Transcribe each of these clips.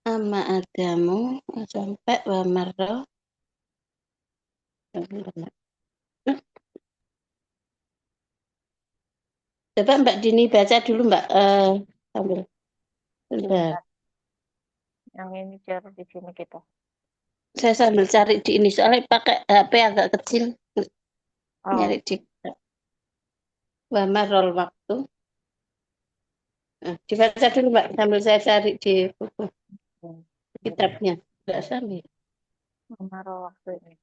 Ama Adamu sampai wa marra. Coba Mbak Dini baca dulu Mbak sambil sebentar. Sebentar. Yang ini share di sini kita. Saya sambil cari di ini soalnya pakai HP agak kecil nyari Oh, di wa marrol waktu. Nah, dibaca dulu Mbak sambil saya cari di buku hmm. kitabnya. Enggak sambil. Menaruh waktu ini.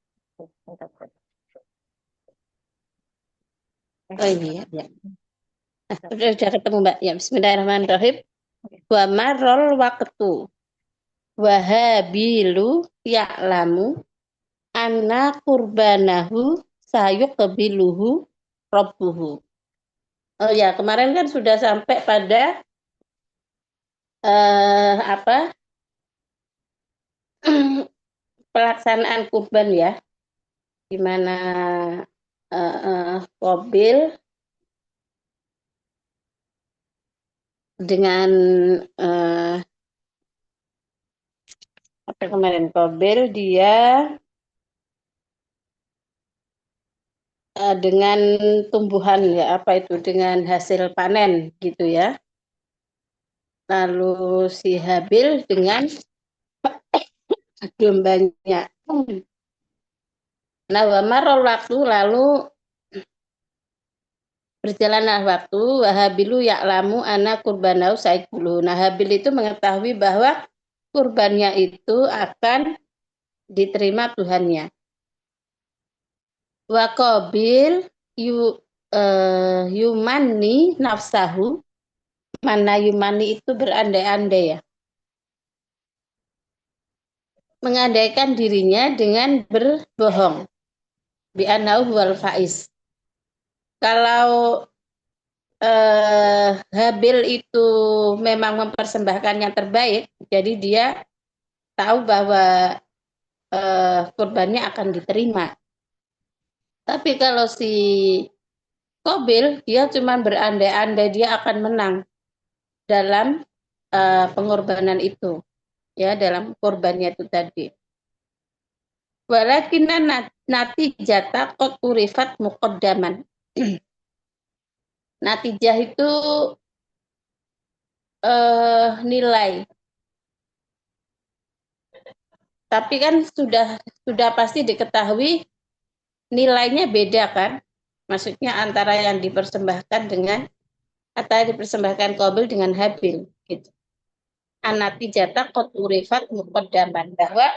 Bentar, bentar. Oh ini ya. Ya. Nah, udah ketemu Mbak. Ya, Bismillahirrahmanirrahim. Oke. Wa marrol waktu. Wahabilu ya'lamu anna kurbanahu sayuqbiluhu rabbuhu. Oh ya, kemarin kan sudah sampai pada apa pelaksanaan kurban ya, di mana Qabil dengan eh, apa kemarin Qabil dia dengan tumbuhan ya apa itu dengan hasil panen gitu ya. Lalu si Habil dengan dombanya. Nah, wamarol waktu lalu berjalanlah waktu wahabilu ya'lamu ana kurbanau saikulu. Nah, Habil itu mengetahui bahwa kurbannya itu akan diterima Tuhannya. Wa qabil yumani nafsahu. Mana yumani itu berandai-andai ya. Mengandaikan dirinya dengan berbohong. Bi'anau wal faiz. Kalau Habil itu memang mempersembahkan yang terbaik, jadi dia tahu bahwa kurbannya akan diterima. Tapi kalau si Qabil, dia cuma berandai-andai dia akan menang dalam pengorbanan itu, ya dalam korbannya itu tadi. Walakinna nati jata qad urifat muqaddaman. Natijah itu nilai. Tapi kan sudah pasti diketahui nilainya beda kan? Maksudnya antara yang dipersembahkan dengan atau yang dipersembahkan Qabil dengan Habil gitu. Anati jata qad urifat muqaddaman bahwa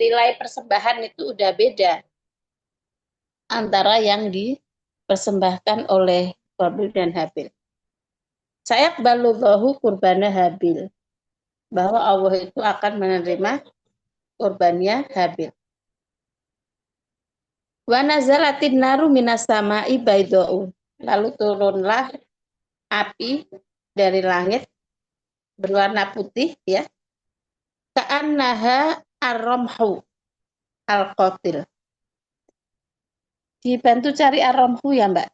nilai persembahan itu udah beda antara yang dipersembahkan oleh Qabil dan Habil. Saya balullahu kurbana Habil bahwa Allah itu akan menerima kurbannya Habil. Wa nazalatin naru minas sama'i baydau. Lalu turunlah api dari langit berwarna putih ya. Ka'annaha ar-ramhu al-qatil. Dibantu cari ar-ramhu ya, Mbak.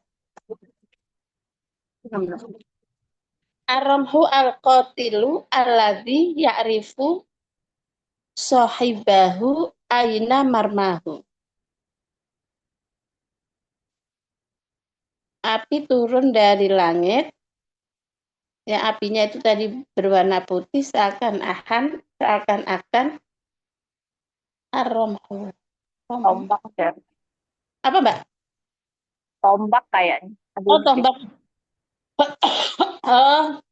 Ar-ramhu al-qatilu alladzi ya'rifu sahibahu aina marmahu. Api turun dari langit. Ya, apinya itu tadi berwarna putih seakan-akan ar-ramhu. Tombak, share. Apa, Mbak? Tombak kayaknya. Aduh, Oh, tombak. Oh,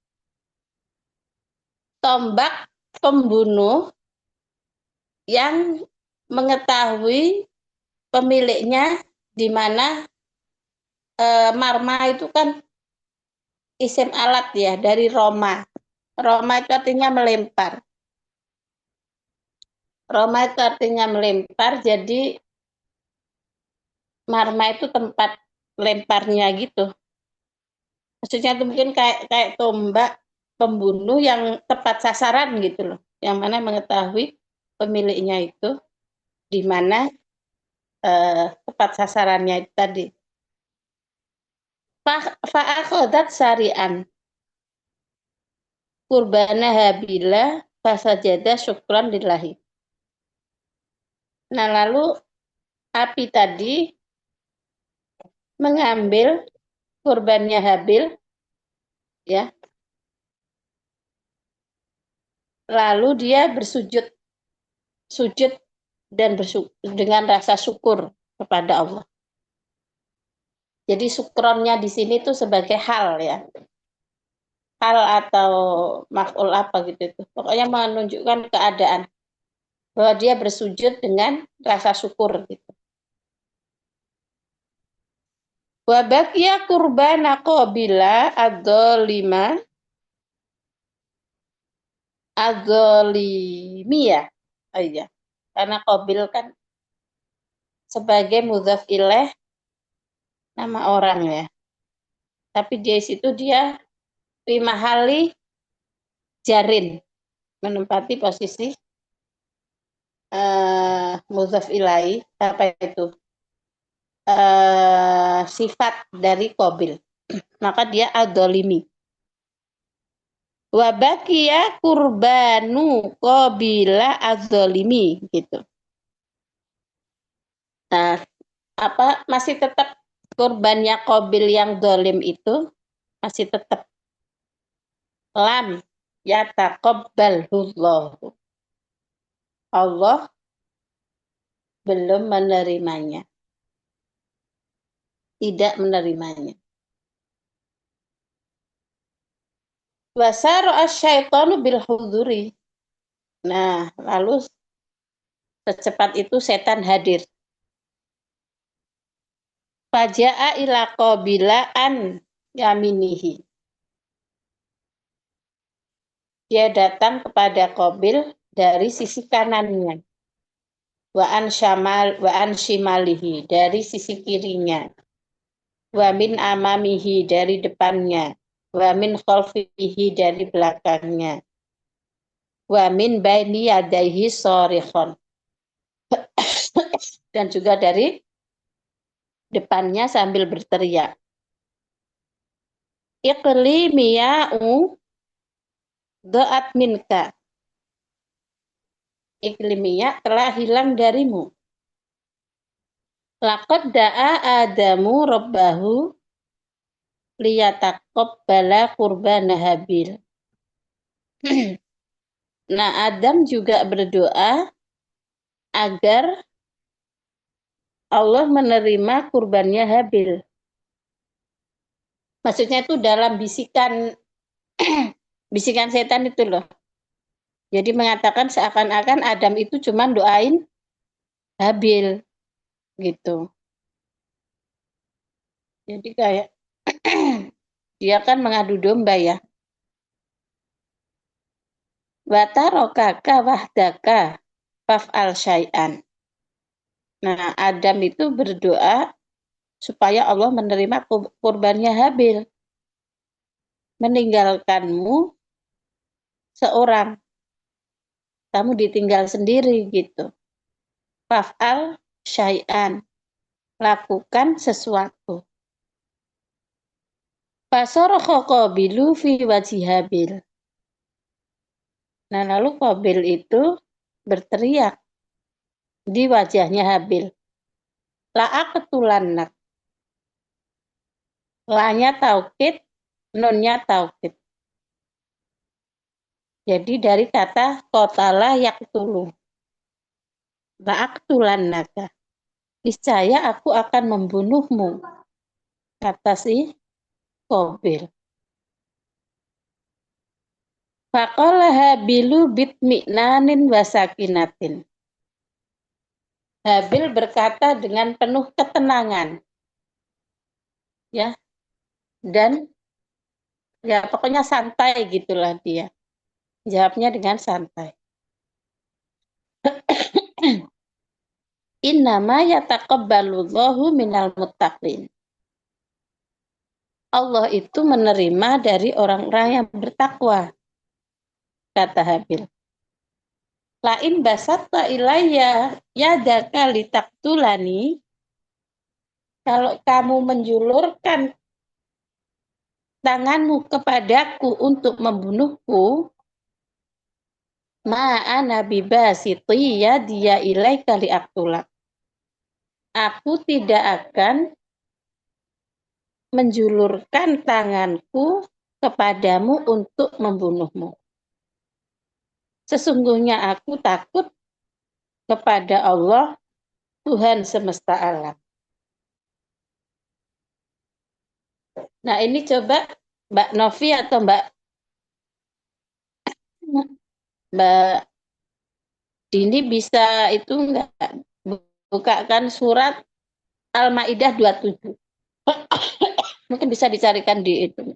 tombak pembunuh yang mengetahui pemiliknya di mana marma itu kan isim alat ya dari Roma. Roma itu artinya melempar. Roma itu artinya melempar, jadi marma itu tempat lemparnya gitu. Maksudnya itu mungkin kayak kayak tombak pembunuh yang tepat sasaran gitu loh. Yang mana mengetahui pemiliknya itu di mana tepat sasarannya itu tadi. Fa'akhodat syari'an kurbana habila fasajada syukran lillahi. Nah, lalu api tadi mengambil kurbannya Habil, ya. Lalu dia sujud dan dengan rasa syukur kepada Allah. Jadi syukronnya di sini tuh sebagai hal, ya. Hal atau maf'ul apa gitu itu. Pokoknya menunjukkan keadaan bahwa dia bersujud dengan rasa syukur gitu. Wa baqiya qurbana qabila adzalima adzalimi, ya. Oh iya. Karena Qabil kan sebagai mudhaf ilaih nama orang, ya. Tapi di situ dia fi mahali jarin, menempati posisi mudhaf ilaih, apa itu? Sifat dari Qabil. Maka dia adzalimi. Wa baqiya kurbanu qabila adzalimi gitu. Nah, masih tetap kurbannya Qabil yang zalim itu masih tetap lam yataqabbalhullahu. Allah belum menerimanya. Tidak menerimanya. Wasaro asyaitonu bil huduri. Nah, lalu secepat itu setan hadir. Faja'a ila qabila an yaminihi. Dia datang kepada Qabil dari sisi kanannya. Wa an shimalihi, dari sisi kirinya. Wa min amamihi, dari depannya. Wa min khalfihi, dari belakangnya. Wa min baini yadaihi sharikhon. Dan juga dari depannya sambil berteriak. Iqli miya'u do'at minka. Iklimiyah telah hilang darimu. Laqad da'a Adamu rabbahu liyataqabbala qurbana Habil. Nah, Adam juga berdoa agar Allah menerima kurbannya Habil. Maksudnya itu dalam bisikan bisikan setan itu loh. Jadi mengatakan seakan-akan Adam itu cuma doain Habil gitu. Jadi kayak dia kan mengadu domba, ya. Wa tarokaka wahdaka faf'al syai'an. Nah, Adam itu berdoa supaya Allah menerima kurbannya Habil. Meninggalkanmu seorang. Kamu ditinggal sendiri gitu. Faf'al syai'an. Lakukan sesuatu. Fasorokho qabilu fi wajhi Habil. Nah, lalu Qabil itu berteriak di wajahnya Habil. La'aqtulannak. La-nya taukid, nun-nya taukid. Jadi dari kata qatala yaqtulu. La'aqtulannaka. Niscaya aku akan membunuhmu. Kata si Qabil. Faqala Habilu bitmi'nanin wasakinatin. Habil berkata dengan penuh ketenangan. Ya. Dan ya pokoknya santai gitulah dia. Jawabnya dengan santai. Innama yataqabbalullahu minal muttaqin. Allah itu menerima dari orang-orang yang bertakwa. Kata Habil. Lain basatta ilayya yadaka litaktulani. Kalau kamu menjulurkan tanganmu kepadaku untuk membunuhku, ma'ana bibasiti yadiya ilaika liaktulak. Aku tidak akan menjulurkan tanganku kepadamu untuk membunuhmu. Sesungguhnya aku takut kepada Allah, Tuhan semesta alam. Nah, ini coba Mbak Novi atau Mbak Dini bisa itu enggak bukakan surat Al-Maidah 27. Mungkin bisa dicarikan di itu.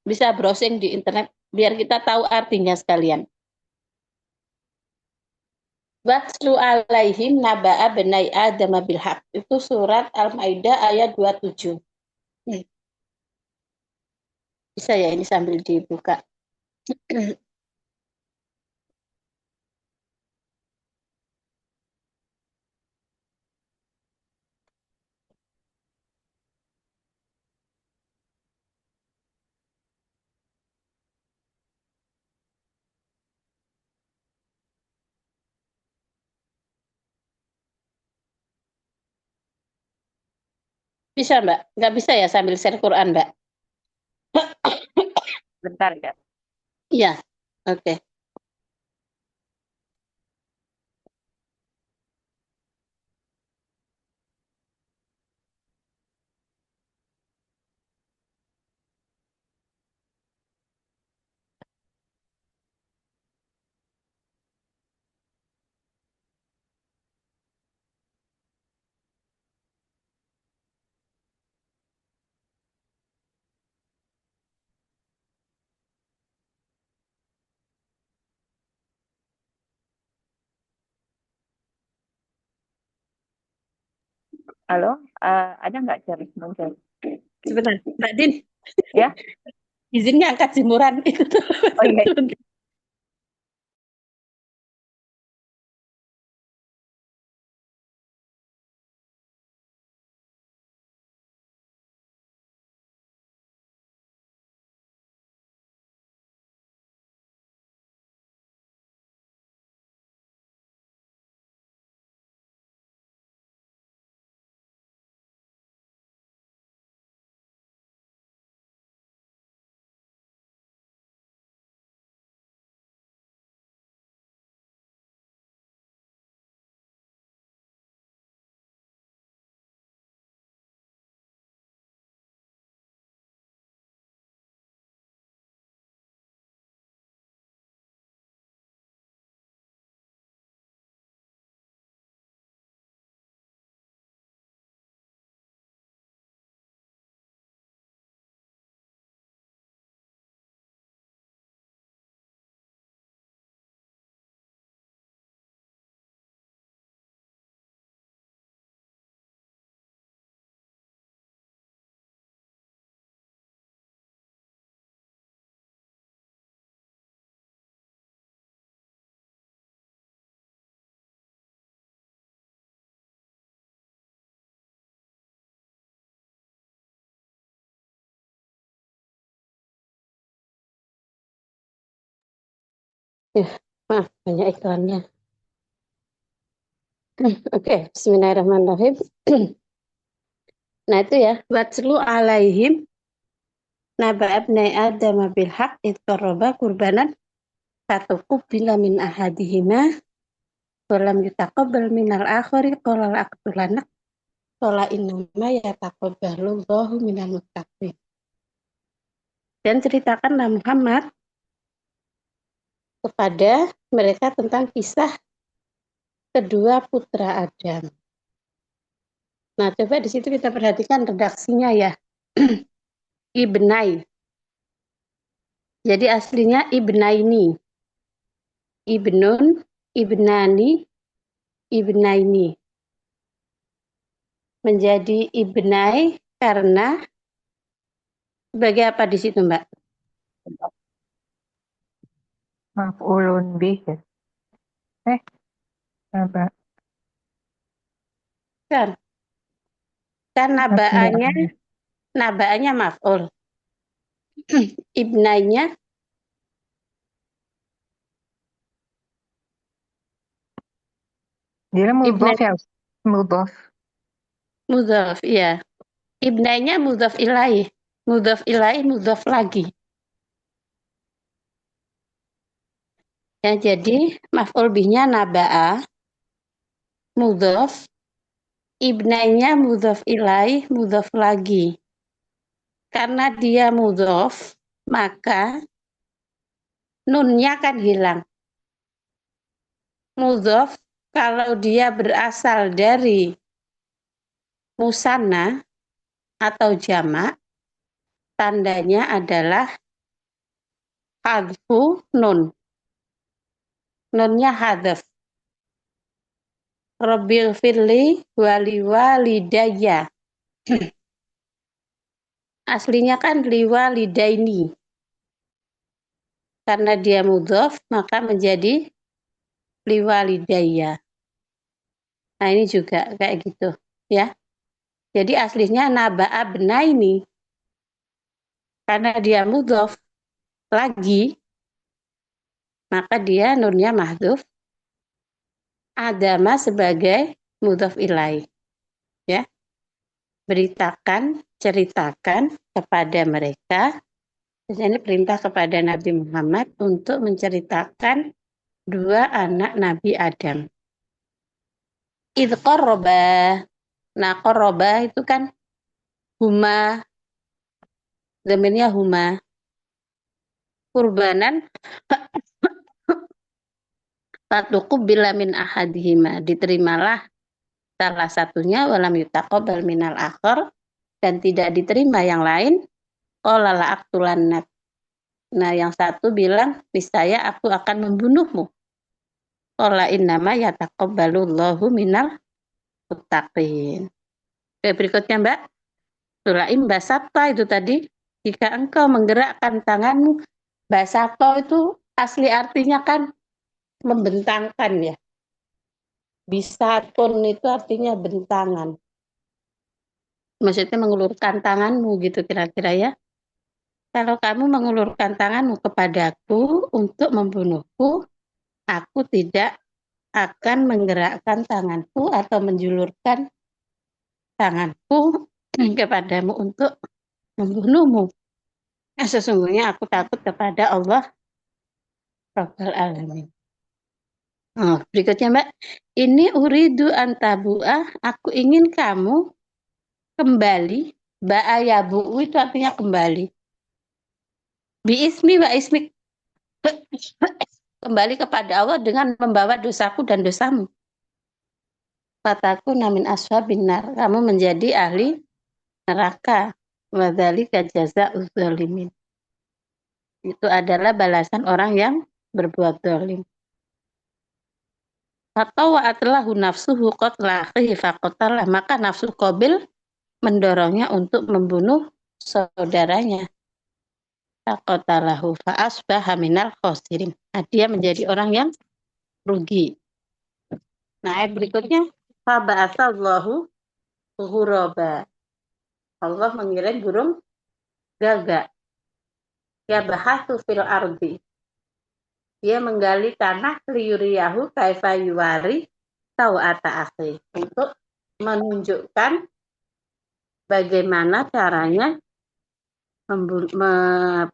Bisa browsing di internet biar kita tahu artinya sekalian. Watslu alaihim naba'a benai Adam bil haq. Itu surat Al-Maidah ayat 27. Bisa ya ini sambil dibuka. Bisa Mbak? Nggak bisa ya sambil share Quran Mbak? Bentar ya. Iya, oke. Halo, ada nggak cari muncul? Sebentar, Mbak Din, Ya, izinnya angkat jemuran itu. oh iya. Banyak iklannya. Oke, bismillahirrahmanirrahim. Nah itu ya, watslu alaihim naba abnai Adam bil haq ittoroba kurbanan fatuqubila min ahadihima walam yutaqabbal minal akhari qala aqtulannak qala innama yataqabbalullahu minal muttaqin. Dan ceritakanlah Muhammad kepada mereka tentang kisah kedua putra Adam. Nah, coba di situ kita perhatikan redaksinya ya. Ibnai. Jadi aslinya ibnaini. Ibnun, ibnani, ibnaini. Menjadi ibnai karena sebagai apa di situ, Mbak? Maf'ulun bih. Ya. Apa? Kan nabaannya Aslinya. maf'ul. ibnainya Dia mudhof ibnai ya? Mudhof. mudhaf, ya. Ibnainya mudhaf ilaih. Mudhaf ilaih, mudhaf lagi. Ya, jadi maf'ul bihnya naba'a, mudhaf, ibnainya mudhaf ilaih, mudhaf lagi. Karena dia mudhaf, maka nunnya kan hilang. Mudhaf kalau dia berasal dari musanna atau jamak, tandanya adalah hadfu nun. Nunnya hadaf. Rabbil firli waliwalidayya. Aslinya kan liwalidaini. Karena dia mudhaf, maka menjadi liwalidayya. Nah, ini juga kayak gitu, ya. Jadi aslinya naba'a benaini. Karena dia mudhaf lagi, maka dia nunnya mahdhuf. Adama sebagai mudhaf ilaih, ya. Beritakan, ceritakan kepada mereka. Ini perintah kepada Nabi Muhammad untuk menceritakan dua anak Nabi Adam. Idh qarraba. Nah, qarraba itu kan huma, zamirnya huma. Kurbanan fatuqubila min ahadihima. Diterimalah salah satunya walam yutaqabbal minal akhar, dan tidak diterima yang lain. Qala la aqtulannak. Nah, yang satu bilang, niscaya aku akan membunuhmu. Qala innama yataqabbalullahu minal muttaqin. Oke, berikutnya Mbak. Sulaim basata itu tadi. Jika engkau menggerakkan tanganmu, basato itu asli artinya kan membentangkan, ya. Bisatun itu artinya bentangan. Maksudnya mengulurkan tanganmu gitu kira-kira, ya. Kalau kamu mengulurkan tanganmu kepadaku untuk membunuhku, aku tidak akan menggerakkan tanganku atau menjulurkan tanganku kepadamu untuk membunuhmu. Nah, sesungguhnya aku takut kepada Allah Rabbal Alamin. Oh, berikutnya Mbak, ini uridu antabu'ah, aku ingin kamu kembali. Ba'ayabu'u itu artinya kembali. Biismi wa ismik, kembali kepada Allah dengan membawa dosaku dan dosamu. Fataku namin ashabin nar, kamu menjadi ahli neraka. Wadzalika jazaa'uz zalimin. Itu adalah balasan orang yang berbuat zalim. Atau wa'atlahu nafsuhu qatla akhihi faqatalah, maka nafsu Qabil mendorongnya untuk membunuh saudaranya. Faqatalahu fa'asbaha minal khosirin. Nah, dia menjadi orang yang rugi. Nah, ayat berikutnya, faba'atsallahu ghuraba. Allah mengirim burung gagak. Ya bahatsu fil ardi. Dia menggali tanah liyuriyahu kaifa yuwari sawata akhi, untuk menunjukkan bagaimana caranya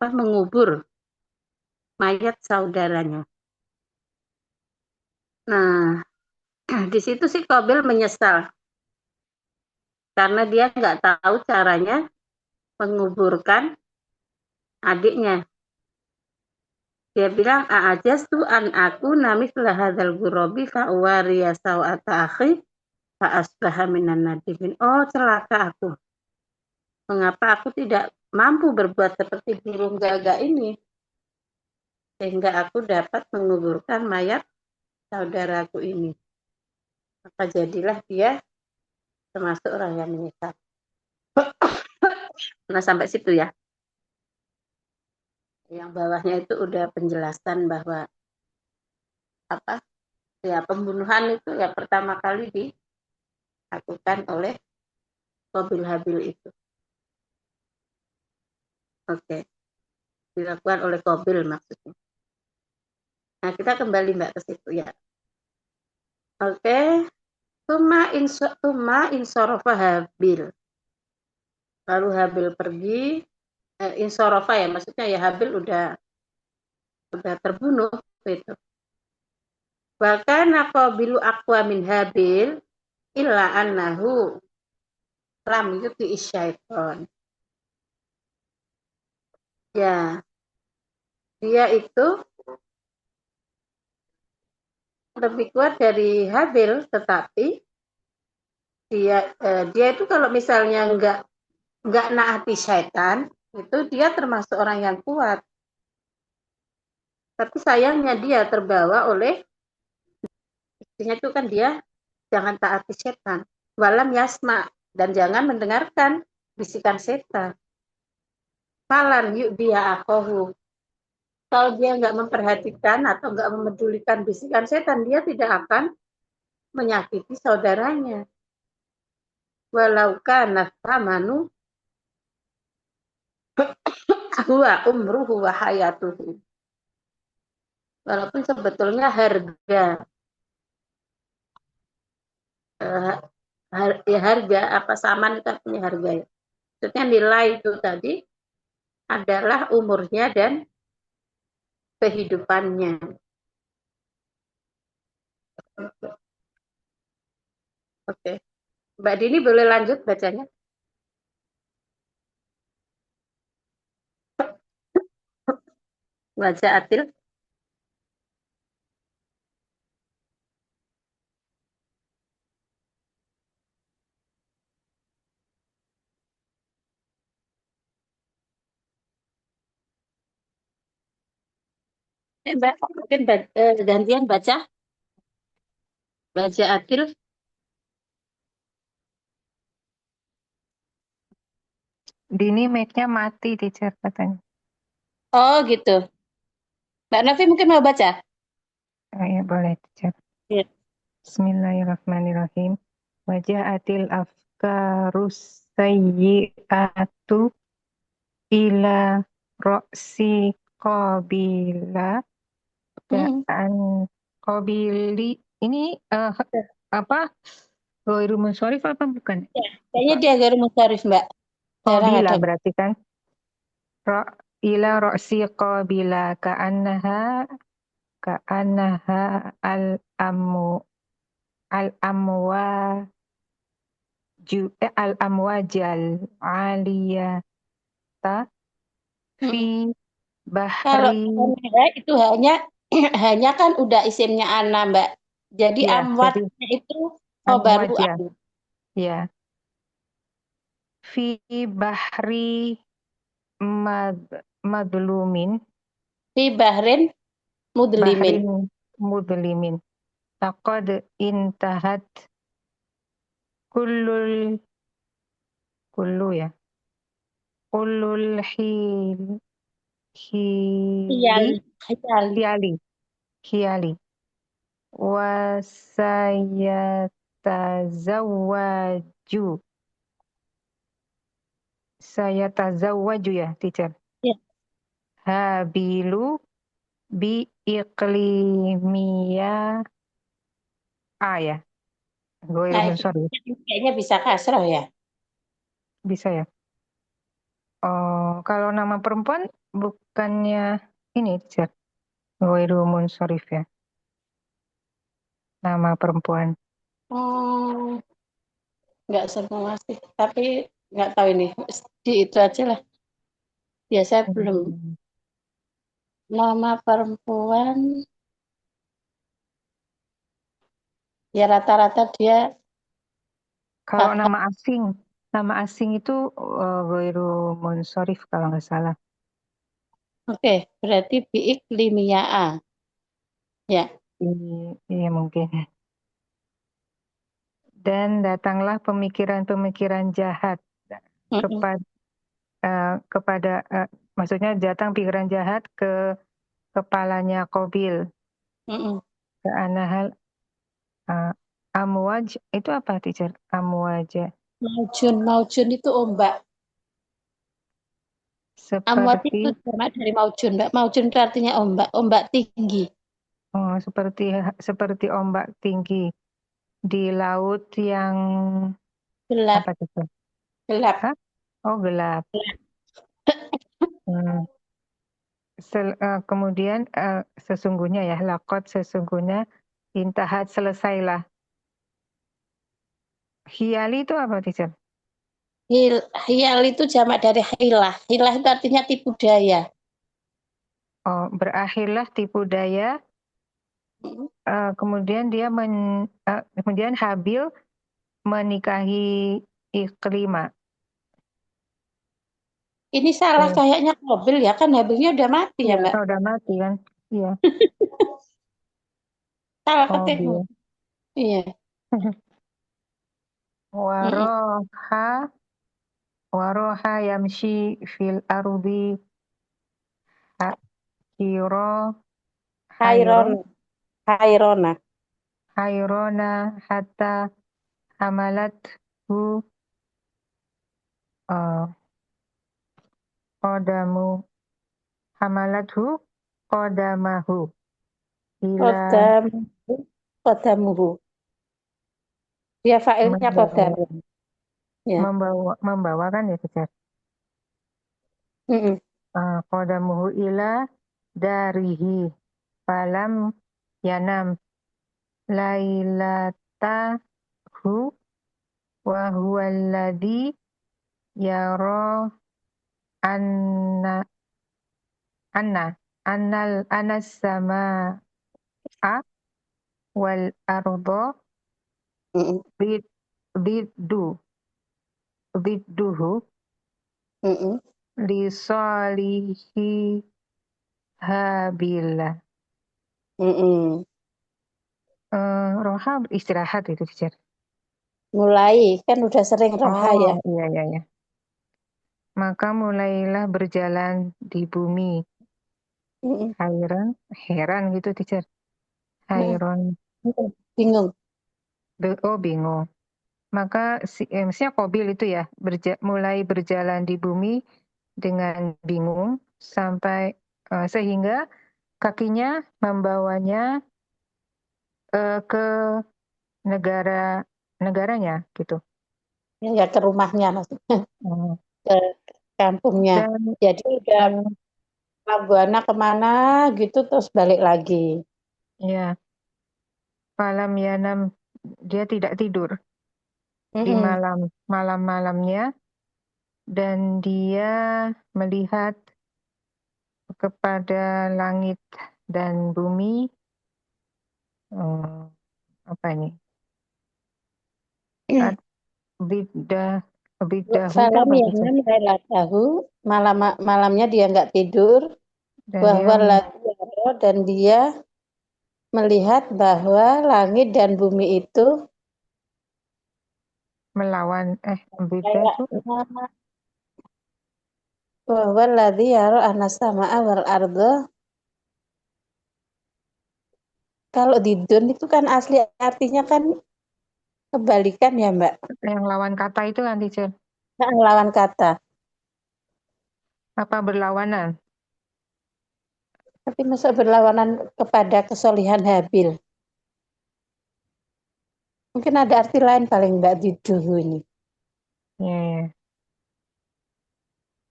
mengubur mayat saudaranya. Nah, di situ si Qabil menyesal karena dia nggak tahu caranya menguburkan adiknya. Dia bilang, a'ajastu an aku namis lahadzal ghurabi fa uwariya sawata akhi fa asbaha minan nadimin. Oh, celaka aku. Mengapa aku tidak mampu berbuat seperti burung gagak ini, sehingga aku dapat menguburkan mayat saudaraku ini. Maka jadilah dia termasuk orang yang menyesal. Nah, sampai situ ya. Yang bawahnya itu udah penjelasan bahwa apa ya, pembunuhan itu ya pertama kali dilakukan oleh Qabil Habil itu. Oke. dilakukan oleh Qabil maksudnya. Nah, kita kembali Mbak ke situ ya. Oke, tuma insorofa Habil. Lalu Habil pergi, insorofa ya, maksudnya ya Habil udah terbunuh gitu. Bahkan Qabilu aqwa min Habil illa annahu lam yuti syaiton. Ya, dia itu lebih kuat dari Habil, tetapi dia itu kalau misalnya nggak naati syaitan, itu dia termasuk orang yang kuat. Tapi sayangnya dia terbawa oleh istrinya itu kan dia jangan taati setan. Walam yasma dan jangan mendengarkan bisikan setan. Falan yuk dia akohu. Kalau dia nggak memperhatikan atau nggak memedulikan bisikan setan, dia tidak akan menyakiti saudaranya. Walau kana thamanu huwa umruhu wa hayatuhu. Walaupun sebetulnya eh, harga apa saman itu punya harga ya. Maksudnya nilai itu tadi adalah umurnya dan kehidupannya. Oke. Mbak Dini boleh lanjut bacanya? Baca Atil. Mbak, mungkin gantian baca. Baca Atil. Dini mic-nya mati, teacher katanya. Oh gitu. Mbak Novi mungkin mau baca? Oh, ya, boleh, teacher. Ya. Bismillahirrahmanirrahim. Waja'atil afkarus sayyi'atu ila roksi qabila Hmm. dan qabili ini apa? Ghairu munsharif apa bukan? Ya, kayaknya Lupa. dia garu mustarif Mbak. Jarang Qabila ada. berarti kan ro ila roksi qabila ka'annaha al-amu al-amwa al-amwajal aliyata fi Hmm. Kalau bahri. Amira itu hanya kan udah isimnya Ana Mbak. Jadi Ya, jadi amwatnya itu khobaru amwajah an. ya, fi bahri mad madlumin, Fi bahrin mudlimin. bahrin mudlimin, laqad intahat kullul kullu ya kullul hili Iyali. Iyali. hiali hiali wasayatazawwaju sayatazawwaju ya teacher Ya. habilu bi iklimiya ya ghairu Nah, itu munsharif kayaknya bisa kasroh ya. bisa ya. Oh, kalau nama perempuan bukannya ini teacher ghairu munsharif ya nama perempuan. Oh, nggak semua sih. Tapi nggak tahu ini. Di itu aja lah. Biasa belum. Hmm. Nama perempuan, ya rata-rata dia Kalau fathah. nama asing itu ghairu munsharif kalau nggak salah. Oke, berarti biik limiaa. Ya. Iya mungkin. Dan datanglah pemikiran-pemikiran jahat Mm-mm, kepada kepada maksudnya datang pikiran jahat ke kepalanya Qabil mm-mm. ke Anahal Amwaj itu apa teacher? Amwaj Maujun itu ombak. Amwat Seperti, itu jamak dari maujun, Mbak. Maujun itu artinya ombak, ombak tinggi, oh, seperti ombak tinggi di laut yang gelap, apa itu? gelap. Hah? Oh, gelap. Hmm. Kemudian sesungguhnya ya, lakot sesungguhnya intahat selesailah. Hiali itu apa, teacher? Hial itu jamak dari hilah. Hilah itu artinya tipu daya. Oh, berakhirlah tipu daya. Mm. Kemudian Habil menikahi Ikrimah. Ini salah Eh, kayaknya mobil ya, kan Habilnya udah mati ya, iya, Mbak. kan udah mati kan? Iya, Salah ketik. Qabil. Iya. Mm-mm. Waroha, waroha yamshi fil ardi hiro, Hairon, hayron, Hairona. hayrona hatta hamalat hu uh, kodamu, hamalat hu kodamahu ila Kodamuhu. Kodamuhu. Dia failnya membawa, kodamu. Ya. membawa kan ya, teacher? Mm-mm. Qadamuhu ila darihi falam yanam lailatahu wa huwa alladhi yara anna anna anas samaa wal arda Mm-mm. bid biddu bidduhu Mm-mm. li salihi habillah. Mm-mm. Roha istirahat itu, teacher. Mulai, kan udah sering roha Oh, ya. iya, iya, iya. Maka mulailah berjalan di bumi. Mm-mm. Heran, heran gitu, teacher. Mm-mm. Heran, Bingung. oh bingung. Maka maksudnya Qabil itu ya, mulai berjalan di bumi dengan bingung sampai sehingga kakinya membawanya ke negaranya gitu. Ya, ya ke rumahnya maksudnya, Hmm. ke kampungnya. Dan Jadi udah eh, Buana kemana gitu terus balik lagi. ya, malam yanam, dia tidak tidur di Mm-mm. malam-malamnya, dan dia melihat kepada langit dan bumi. Apa ini? At- Bidah, bidahu itu Falam apa yang itu? tahu malam malamnya dia nggak tidur Dan dia bahwa lagi dan dia melihat bahwa langit dan bumi itu melawan, bidah kayak itu bahwa lagi yaro anas sama wal ardo. Kalau di dun itu kan asli artinya kan kebalikan ya Mbak. yang lawan kata itu kan, teacher. Nah, lawan kata. Apa berlawanan? Tapi masa berlawanan kepada kesolihan Habil. Mungkin ada arti lain paling Mbak di dulu ini. Ya, ya.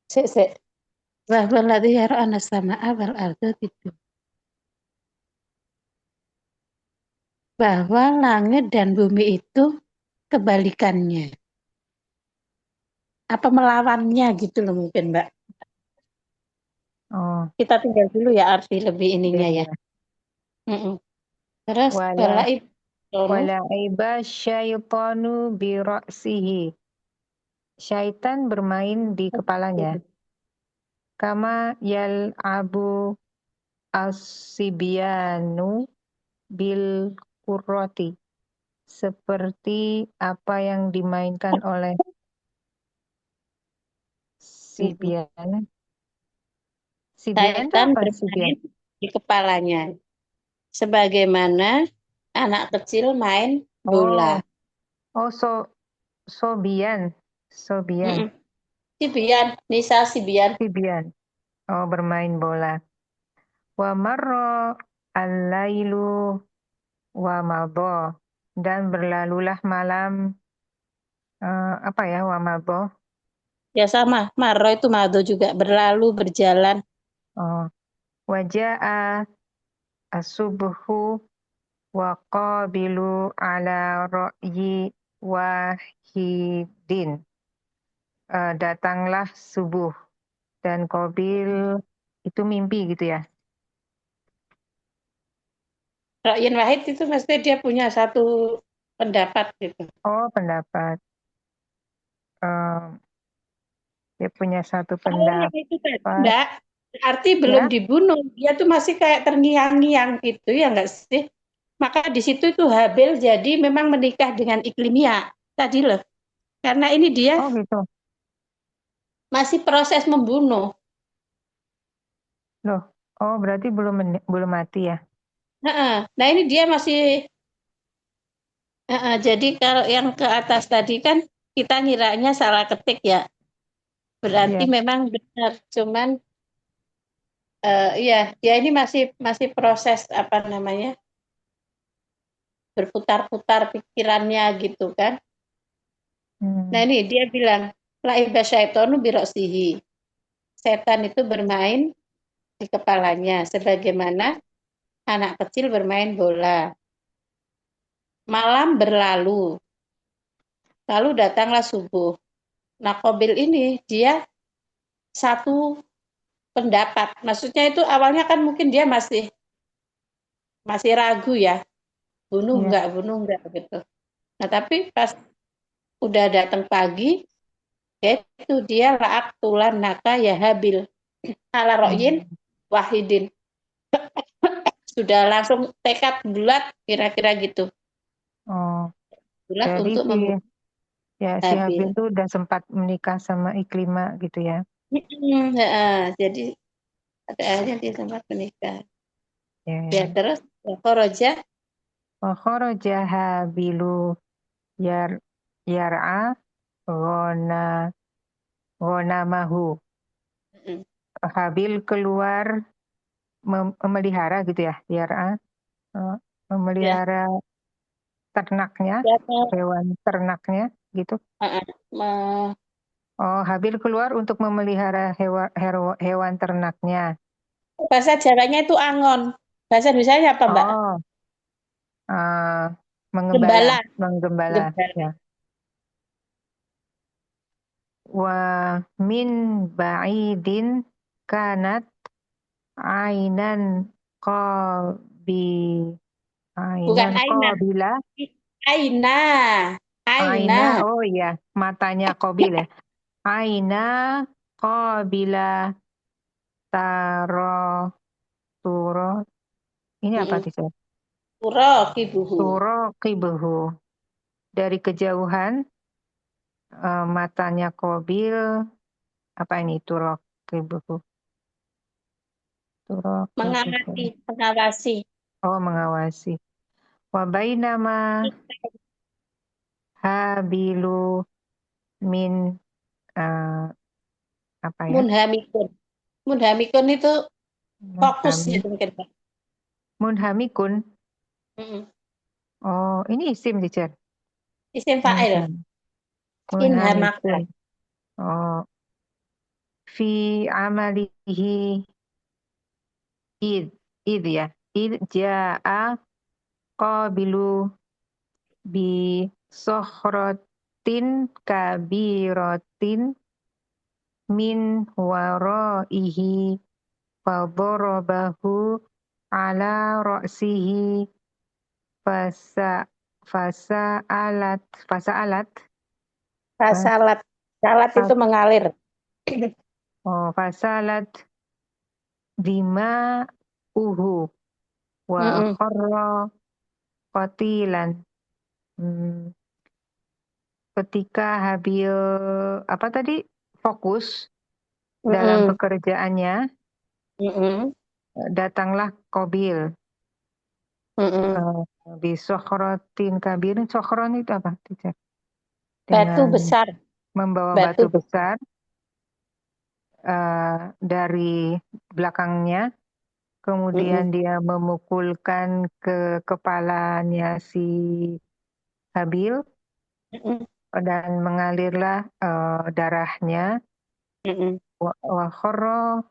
Sik. Bahwa lagi yaro anas sama wal ardo itu. Bahwa langit dan bumi itu kebalikannya. Apa melawannya gitu loh mungkin Mbak. Oh, Kita tinggal dulu ya arti lebih ya, ininya ya. ya. Mm-mm. Terus Wala balaib tonu. wala iba syaitanu bi ra'sihi. Syaitan bermain di kepalanya. Kama yal abu asibianu bil kurroti. Seperti apa yang dimainkan oleh Mm-mm. Sibian. Sibian itu Syaitan apa, Sibian? bermain di kepalanya. Sebagaimana anak kecil main bola. Oh, oh, Sobian. Sobian. Mm-mm. Sibian, Nisa Sibian. Sibyan. Oh, bermain bola. Wa marra al-lailu wa madha. Dan berlalulah malam, apa ya, wa madha? Ya sama, Maro itu mado juga berlalu berjalan. Oh, wa jaa as-subhu wa qabilu ala ra'yi wahidin. Datanglah subuh dan Qabil itu mimpi gitu ya. Ra'yin Wahid itu mesti dia punya satu pendapat gitu. Oh, pendapat. Eh, Dia punya satu Kalau yang itu tadi pendapat. enggak, berarti belum Ya, dibunuh. Dia tuh masih kayak terngiang-ngiang gitu ya enggak sih? Maka di situ itu Habil jadi memang menikah dengan Iklimia tadi loh. Karena ini dia oh gitu. masih proses membunuh. Loh, oh berarti belum mati ya? Nah ini dia masih, jadi kalau yang ke atas tadi kan kita ngiranya salah ketik ya. Berarti Iya. memang benar. Cuman iya, dia ini masih masih proses apa namanya berputar-putar pikirannya gitu kan. Nah Hmm. ini dia bilang laiba syaitonu birosihi. Setan itu bermain di kepalanya sebagaimana anak kecil bermain bola. Malam berlalu, lalu datanglah subuh. Nah, Qabil ini dia satu pendapat. Maksudnya itu awalnya kan mungkin dia masih masih ragu ya, Iya. bunuh enggak gitu. Nah, tapi pas udah datang pagi, yaitu dia laak tulan naka ya Habil ala ro'yin Hmm. wahidin. Sudah langsung tekad bulat kira-kira gitu. Oh, Bulat jadi untuk membunuh si Habil Habil. tuh udah sempat menikah sama Iklima gitu ya? Jadi ada akhirnya dia sempat menikah. Ya, Ya ya. terus Khoroja. Wa kharaja Habilu yar yar'a ghona ghanamahu. Habil keluar memelihara gitu ya, yar'a, eh, Ya, memelihara ternaknya, ya, hewan ternaknya gitu. me- Oh, Habil keluar untuk memelihara hewan ternaknya. bahasa Jawanya itu angon. Bahasa Indonesianya apa, Mbak? Oh, ah, Gembala. menggembala. Gembala. Ya. Wa min ba'idin kanat ainan qabi Bukan ainan Aina. qabila Aina. aina. Aina. Oh iya, matanya Qabil ya. Aina qabila taro turo. Ini apa Mm-mm. sih? Pura kibuhu. Turo kibehu. Dari kejauhan, matanya Qabil, apa ini turok kibehu? Turok kibehu. Mengamati, mengawasi. Oh, mengawasi. Wa bainama habilu min, eh, apa ya? Munhamikun. Munhamikun itu fokus Munhami, gitu mungkin, Mbak. munhamikun. Mm-mm. Oh, ini isim teacher. Isim fa'il. Munham, Inhamaka. munhamikun. Oh, fi amalihi id, id ya. Id ja'a qabilu bi sohrotin kabiratin min waraihi fadorobahu ala ra'sihi fasa fasaalat fas, Salat. Salat fas, itu mengalir. oh, fasalat dima uhu wa Mm-mm. kharra qatilan. Hmm, ketika Habil apa tadi fokus dalam Mm-mm. pekerjaannya, Mm-mm. datanglah Qabil, Mm-mm. eh, di Sokhrotin Kabirin. Sokhron itu apa, teacher? Batu Dengan besar. membawa Batu batu besar. besar dari belakangnya, kemudian dia memukulkan ke kepalanya si Habil dan mengalirlah darahnya. Wa kharra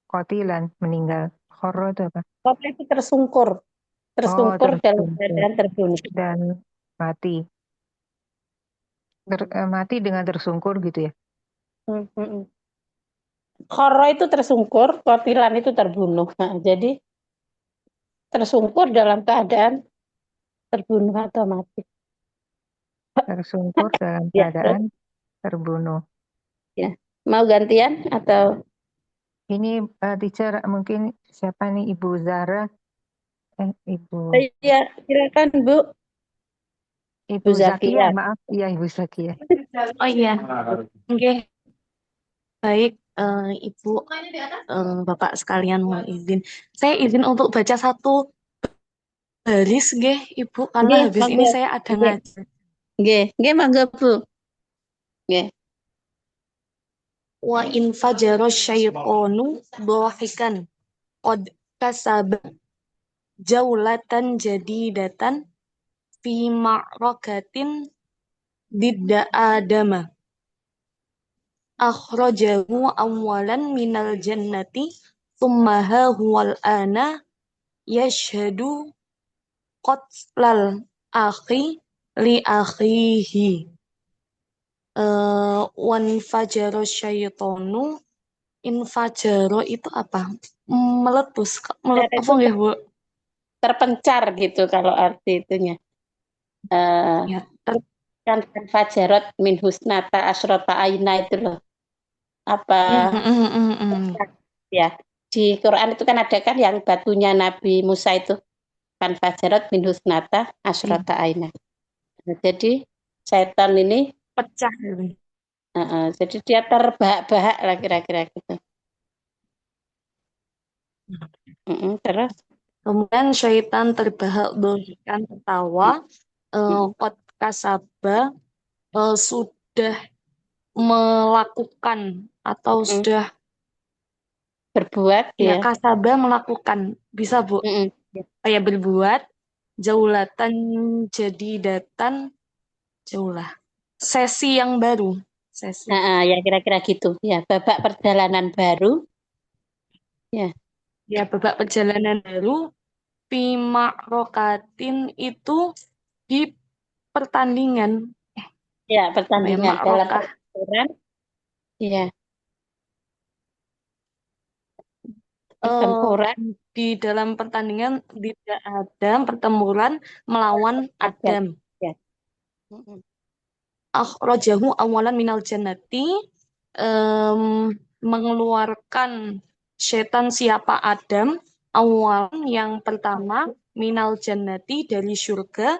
qatilan, meninggal. Kharra itu apa? Kota itu tersungkur, Oh, dalam tersungkur keadaan terbunuh. dan mati. Mati dengan tersungkur gitu ya. Khoro itu tersungkur, kotilan itu terbunuh. Nah, jadi tersungkur dalam keadaan terbunuh atau mati. Tersungkur dalam Ya, terus keadaan terbunuh. ya. Mau gantian atau Ini teacher mungkin siapa nih, Ibu Zara? Ibu ya, silakan Bu. Ibu Bu Zakia, Zakia. maaf. Iya, Ibu Zakia. Oh iya, oke, baik, Ibu, Bapak sekalian, mohon izin. Saya izin untuk baca satu baris, nggih, Ibu, karena Nggih, habis ini monggo. saya ada Nggih, ngajar. nggih, monggo Bu. Nggih. Wa in fajara syaitonu dhahikan qad kasaba jaulatan jadidatan fi ma'rakatin didda adama akhrajahu awalan minal jannati thumma huwal ana yashhadu qatlal akhi li akhihi. Wan fajaro syaitonu, infajaro itu apa? Meletus, Cara apa itu nggih, Bu? terpencar gitu kalau arti itunya. Eh Ya, kan fajarot min husnata asrota aina itu loh. Apa ya? Di Quran itu kan ada kan yang batunya Nabi Musa itu kan fajarot min husnata asrota aina. Nah, jadi setan ini pecah gitu. jadi dia terbahak-bahak lah kira-kira gitu. Terus Kemudian syaitan terbahak-bahakkan tertawa, qad kasaba, sudah melakukan atau mm, sudah, berbuat ya, ya. kasaba melakukan, bisa Bu, kayak berbuat, jaulatan jadidatan, jaulah, sesi yang baru, sesi, Ya kira-kira gitu ya, babak perjalanan baru ya. ya, babak perjalanan baru, Pima Rokatin itu di pertandingan, Ya, apa ya, pertandingan dalam Makrokah, pertempuran ya, eh, pertempuran di dalam pertandingan tidak ada pertempuran melawan ada Adam. ya. Mm-mm. Akhrajahu awalan minal jannati, em, mengeluarkan setan siapa Adam, awalan yang pertama, minal jannati dari surga,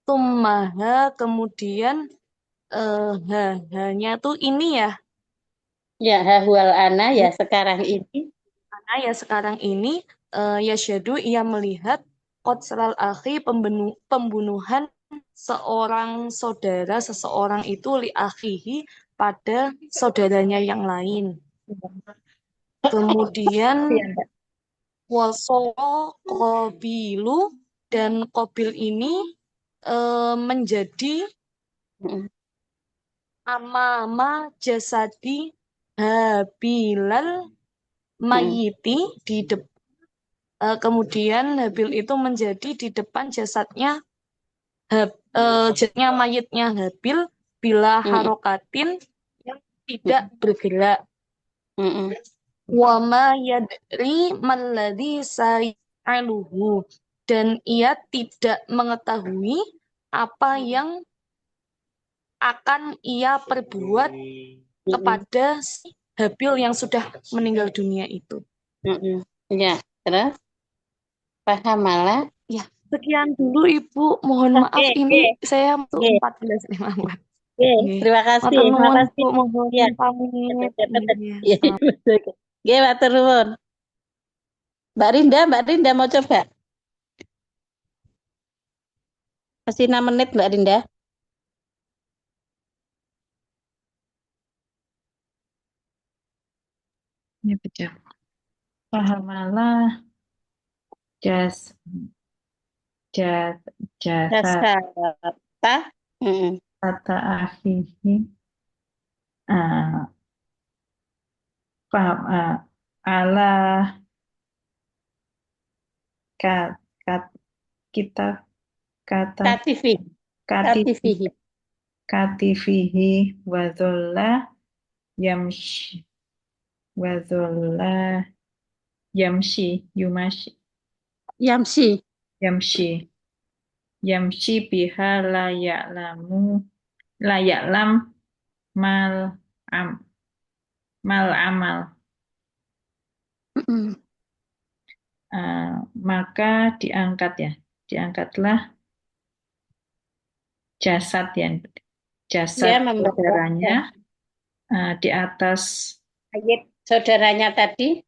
tummaha kemudian, hanya tuh ini ya, Ya, hahual ana ya sekarang ini karena ya sekarang ini, Yasyadu ia melihat qatsalal akhi, pembunuhan seorang saudara seseorang itu li akhihi pada saudaranya yang lain. Kemudian ya, Mbak. wasoro qabilu, dan qabil ini menjadi Mm-mm. amama jasadi habilal Mm-mm. mayiti, di depan. Kemudian Habil itu menjadi di depan jasadnya, jasadnya mayitnya Habil, bila Mm-mm. harokatin, yang tidak bergerak. Mm-mm. Wama yadri malladhi say'aluhu, dan ia tidak mengetahui apa yang akan ia perbuat Mm-mm. kepada si Habil yang sudah meninggal dunia itu. Mm-mm. Ya, terus paham malah. Ya, sekian dulu Ibu. Mohon maaf Oke, ini oke, saya untuk oke, 14.54. oke. Nggih. Terima kasih, Matur terima nuwun kasih. Ibu, mohon Ya, pamit. dapat. Nggih. Ya, oke, matur nuwun. Mbak Rinda mau coba? Masih 6 menit, Mbak Rinda. Ini baca. Fahamalah jas jas jasad Jasata. Mm-mm. kata akhihi. Ah, paham. Ala kat, kat kita kata Katifi. kati Katifihi. katifihi wazola yamshi wazola yamshi yumashi Yamsi. yamshi yamshi biha la ya'lam mal am mal amal. Mm-mm. Maka diangkatlah jasad jasad Dia membawa saudaranya di atas ayat saudaranya tadi.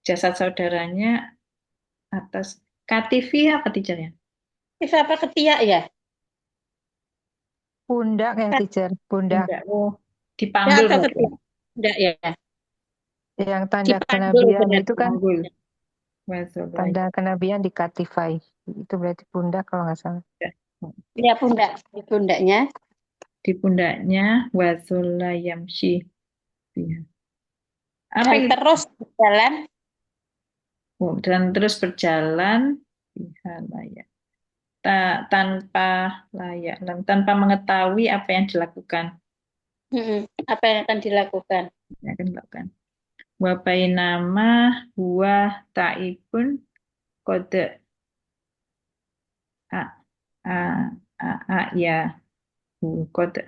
jasad saudaranya atas katifi apa teachernya? Itu apa ketiak ya? Pundak ya, teacher. Pundak. Enggak, oh Ya dipanggul atau berarti ya? ketiak? Enggak ya. Yang tanda Dipanggul kenabian itu berarti. kan, Panggul. Wazola tanda kenabian di katifai. Itu berarti pundak kalau nggak salah. Ya pundak. Di pundaknya. di pundaknya wazola yamshi biha. Apa Dan ini? terus berjalan. Dan terus berjalan biha layak. Tanpa layak, tanpa mengetahui apa yang dilakukan. Apa yang akan dilakukan? Yang akan dilakukan. Wabainama huwa ta'ibun kode a a ya kode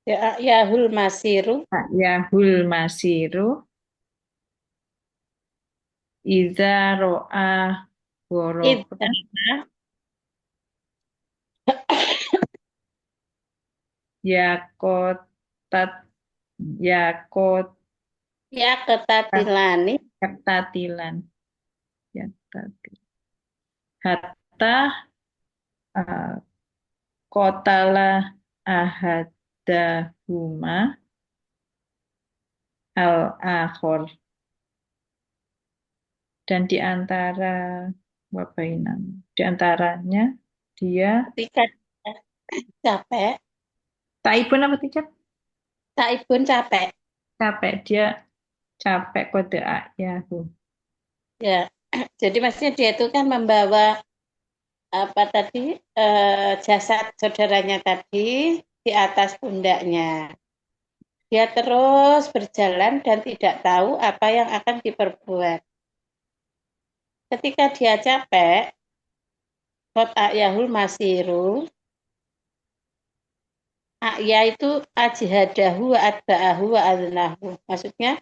Ya, Yahul Masiru. yahul masiru iza ro'a goroba Idza yakotat yakot ya ketatilani. yaktatilan yaktatilan hatta uh, kotala ahadahuma al akhor dan di antara wabainan di antaranya dia Ketika dia capek. taibun apa tidak Taibun capek. capek dia capek kode yahu Ya. Jadi maksudnya dia itu kan membawa apa tadi jasad saudaranya tadi di atas pundaknya. Dia terus berjalan dan tidak tahu apa yang akan diperbuat. Ketika dia capek, kot yahul masiru, ya itu ajhadahu wa atba'ahu wa adnahu. Maksudnya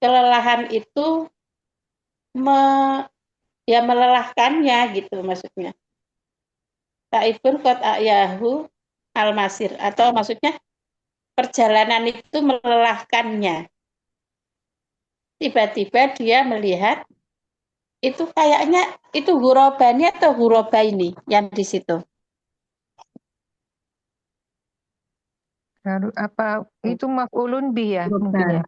kelelahan itu ya melelahkannya gitu maksudnya. Taibun kot yahu al-masir atau maksudnya perjalanan itu melelahkannya. Tiba-tiba dia melihat itu kayaknya itu hurobanya atau hurobaini yang di situ. Apa itu maf'ulun bih ya mungkin ya?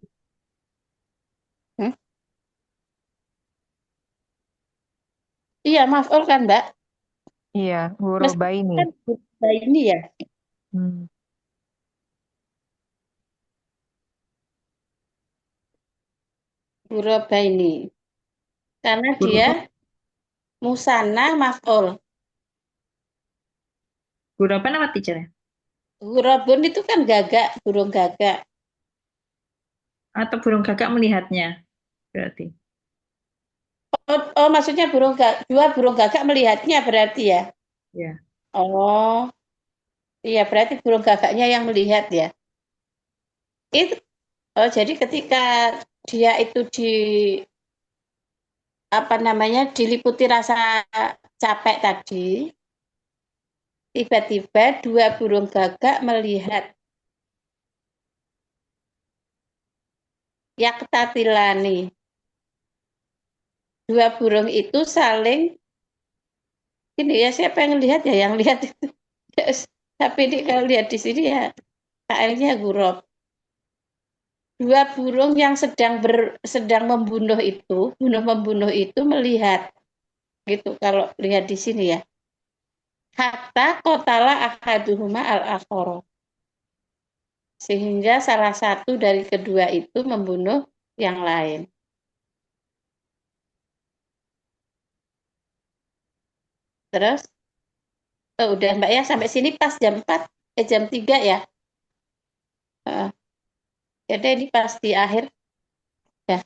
Iya, maf'ul kan, Mbak? Iya, Meskipun hurobaini. kan hurobaini ya. Hmm. Hurobaini. Karena dia musana maf'ul. guru apa nama teachernya Hurobun itu kan gagak, burung gagak. atau burung gagak melihatnya berarti Maksudnya dua burung gagak melihatnya berarti ya? ya Oh, iya berarti burung gagaknya yang melihat ya. Itu, jadi ketika dia itu diliputi rasa capek tadi, tiba-tiba dua burung gagak melihat yaktatilani. Dua burung itu saling ini ya siapa yang lihat ya yang lihat itu. Tapi ini kalau lihat di sini ya KL-nya gurob. dua burung yang sedang membunuh itu melihat gitu kalau lihat di sini ya. Hatta qatala ahaduhuma al-akhara. Sehingga salah satu dari kedua itu membunuh yang lain. Terus udah Mbak ya, sampai sini pas jam 4 jam 3 ya. Jadi ini pas di akhir ya,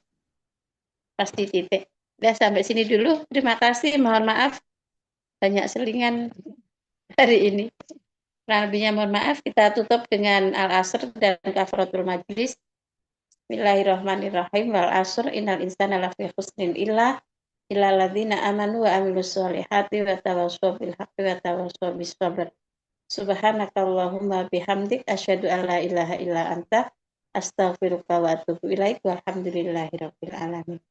pas di titik. Udah sampai sini dulu. Terima kasih, mohon maaf banyak selingan hari ini. Kurang lebihnya mohon maaf. Kita tutup dengan al-asr dan kafaratul majlis. Bismillahirrahmanirrahim. Wal asr innal insana lafi khusrin illa ladzina amanu wa amilus solihati wa tawassaw bil haqqi wa tawassaw bis sabr. Subhanakallahumma bihamdik asyhadu an la ilaha illa anta astaghfiruka wa atubu ilaik. Walhamdulillahirabbil alamin.